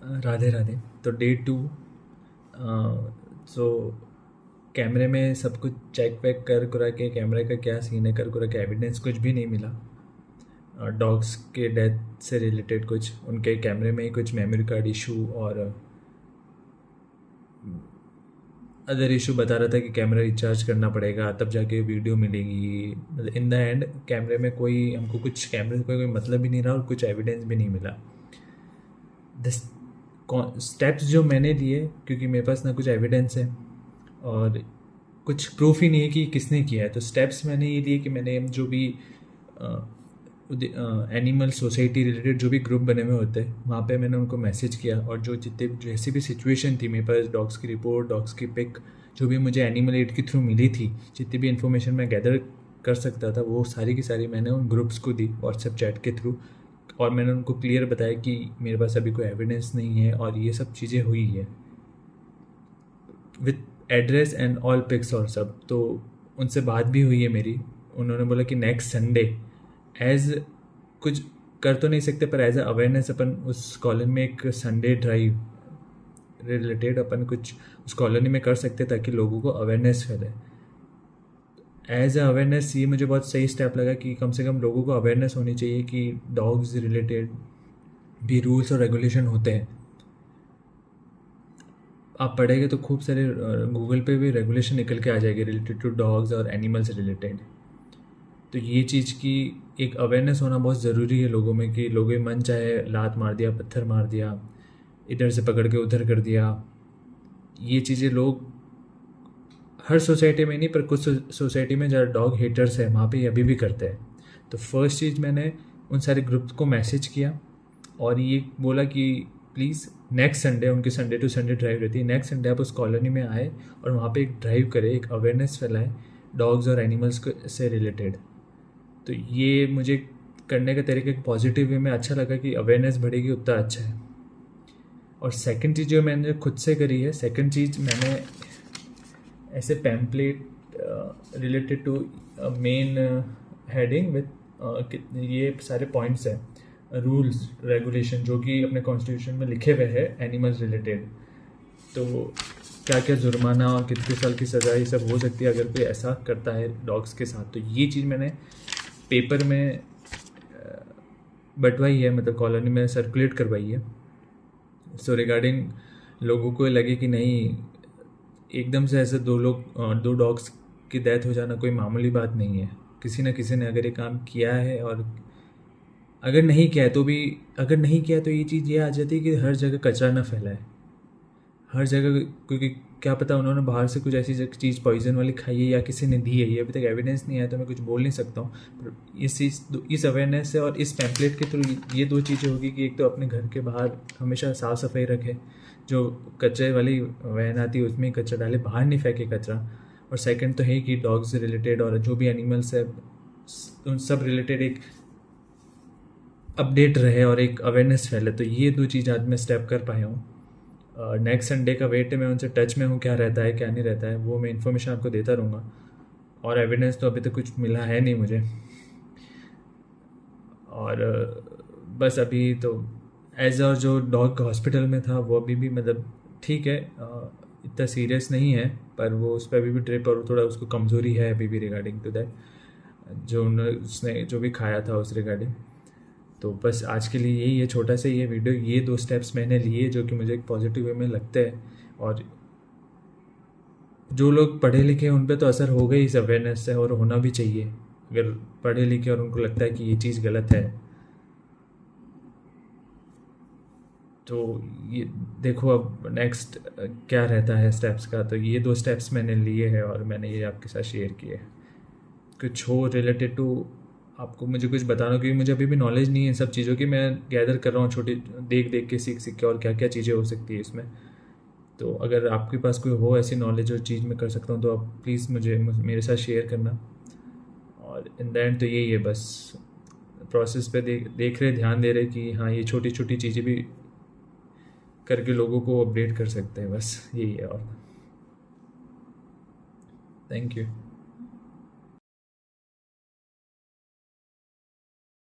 राधे राधे। तो डे 2। सो कैमरे में सब कुछ चेक वेक कर कुरा के कैमरे का क्या सीन है कर कुरा के एविडेंस कुछ भी नहीं मिला। डॉग्स के डेथ से रिलेटेड कुछ उनके कैमरे में ही कुछ मेमोरी कार्ड इशू और अदर इशू बता रहा था कि कैमरा रिचार्ज करना पड़ेगा तब जाके वीडियो मिलेगी। इन द एंड कैमरे में कोई हमको कुछ कैमरे से कोई मतलब भी नहीं रहा और कुछ एविडेंस भी नहीं मिला। स्टेप्स जो मैंने लिए, क्योंकि मेरे पास ना कुछ एविडेंस है और कुछ प्रूफ ही नहीं है कि किसने किया है, तो स्टेप्स मैंने ये लिए कि मैंने जो भी एनिमल सोसाइटी रिलेटेड जो भी ग्रुप बने हुए होते हैं वहाँ पे मैंने उनको मैसेज किया और जो जितने जैसी भी सिचुएशन थी मेरे पास, डॉग्स की रिपोर्ट, डॉग्स की पिक, जो भी मुझे एनिमल एड के थ्रू मिली थी, जितनी भी इन्फॉर्मेशन मैं गैदर कर सकता था वो सारी की सारी मैंने उन ग्रुप्स को दी व्हाट्सएप चैट के थ्रू। और मैंने उनको क्लियर बताया कि मेरे पास अभी कोई एविडेंस नहीं है और ये सब चीज़ें हुई है with address and all pics और सब। तो उनसे बात भी हुई है मेरी। उन्होंने बोला कि नेक्स्ट संडे एज कुछ कर तो नहीं सकते पर एज अ अवेयरनेस अपन उस कॉलोनी में एक संडे ड्राइव रिलेटेड अपन कुछ उस कॉलोनी में कर सकते ताकि लोगों को अवेयरनेस फैले। एज अ अवेयरनेस ये मुझे बहुत सही स्टेप लगा कि कम से कम लोगों को अवेयरनेस होनी चाहिए कि डॉग्स रिलेटेड भी रूल्स और रेगुलेशन होते हैं। आप पढ़ेंगे तो खूब सारे गूगल पे भी रेगुलेशन निकल के आ जाएगी रिलेटेड टू डॉग्स और एनिमल्स रिलेटेड। तो ये चीज़ की एक अवेयरनेस होना बहुत ज़रूरी है लोगों में कि लोगों मन चाहे लात मार दिया, पत्थर मार दिया, इधर से पकड़ के उधर कर दिया, ये चीज़ें लोग हर सोसाइटी में नहीं पर कुछ सोसाइटी में जहाँ डॉग हेटर्स है वहाँ पे अभी भी करते हैं। तो फर्स्ट चीज़ मैंने उन सारे ग्रुप्स को मैसेज किया और ये बोला कि प्लीज़ नेक्स्ट संडे, उनकी संडे टू संडे ड्राइव रहती है, नेक्स्ट संडे आप उस कॉलोनी में आए और वहाँ पे एक ड्राइव करें, एक अवेयरनेस फैलाएं डॉग्स और एनिमल्स से रिलेटेड। तो ये मुझे करने का तरीका एक पॉजिटिव वे में अच्छा लगा कि अवेयरनेस बढ़ेगी उतना अच्छा है। और सेकंड चीज़ जो मैंने खुद से करी है, सेकंड चीज़ मैंने ऐसे pamphlet related to main heading with ये सारे पॉइंट्स हैं रूल्स रेगुलेशन जो कि अपने कॉन्स्टिट्यूशन में लिखे हुए हैं एनिमल्स रिलेटेड। तो क्या क्या जुर्माना और कितने साल की सज़ा ये सब हो सकती है अगर कोई ऐसा करता है डॉग्स के साथ। तो ये चीज़ मैंने पेपर में बंटवाई है, मतलब कॉलोनी में सर्कुलेट करवाई है। सो रिगार्डिंग लोगों को लगे कि नहीं एकदम से ऐसे दो डॉग्स की डेथ हो जाना कोई मामूली बात नहीं है। किसी न किसी ने अगर ये काम किया है और अगर नहीं किया है तो भी, अगर नहीं किया तो ये चीज़ ये आ जाती है कि हर जगह कचरा ना फैलाए हर जगह, क्योंकि क्या पता उन्होंने बाहर से कुछ ऐसी चीज़ पॉइजन वाली खाई है या किसी ने दी है, ये अभी तक एविडेंस नहीं आया तो मैं कुछ बोल नहीं सकता हूँ। पर इस अवेयरनेस से और इस पैम्पलेट के थ्रू ये दो चीज़ें होगी कि एक तो अपने घर के बाहर हमेशा साफ़ सफाई रखें, जो कचरे वाली वैन आती है उसमें ही कचरा डाले, बाहर नहीं फेंके कचरा। और सेकंड तो है कि डॉग्स से रिलेटेड और जो भी एनिमल्स है उन सब रिलेटेड एक अपडेट रहे और एक अवेयरनेस फैले। तो ये दो चीज़ आज मैं स्टेप कर पाया हूँ। नेक्स्ट संडे का वेट है, मैं उनसे टच में हूँ, क्या रहता है क्या नहीं रहता है वो मैं इन्फॉर्मेशन आपको देता रहूँगा। और एविडेंस तो अभी तक कुछ मिला है नहीं मुझे। और बस अभी तो एज और जो डॉग हॉस्पिटल में था वो अभी भी मतलब ठीक है, इतना सीरियस नहीं है, पर वो उस पर अभी भी ड्रिप और थोड़ा उसको कमज़ोरी है अभी भी रिगार्डिंग टू दैट जो उसने जो भी खाया था उस रिगार्डिंग। तो बस आज के लिए यही है, छोटा सा ये वीडियो, ये दो स्टेप्स मैंने लिए जो कि मुझे एक पॉजिटिव वे में लगते हैं। और जो लोग पढ़े लिखे हैं उन पे तो असर हो गई इस अवेयरनेस से और होना भी चाहिए, अगर पढ़े लिखे और उनको लगता है कि ये चीज़ गलत है। तो ये देखो अब नेक्स्ट क्या रहता है स्टेप्स का। तो ये दो स्टेप्स मैंने लिए हैं और मैंने ये आपके साथ शेयर किए। कुछ हो रिलेटेड टू आपको मुझे कुछ बताना, क्योंकि मुझे अभी भी नॉलेज नहीं है इन सब चीज़ों की, मैं गैदर कर रहा हूँ छोटी देख देख के सीख सीख के और क्या क्या चीज़ें हो सकती है इसमें। तो अगर आपके पास कोई हो ऐसी नॉलेज और चीज़ मैं कर सकता हूँ तो आप प्लीज़ मुझे मेरे साथ शेयर करना। और इन द एंड तो यही है, बस प्रोसेस पे देख रहे, ध्यान दे रहे कि हाँ ये छोटी छोटी चीज़ें भी करके लोगों को अपडेट कर सकते हैं, बस यही है। और थैंक यू।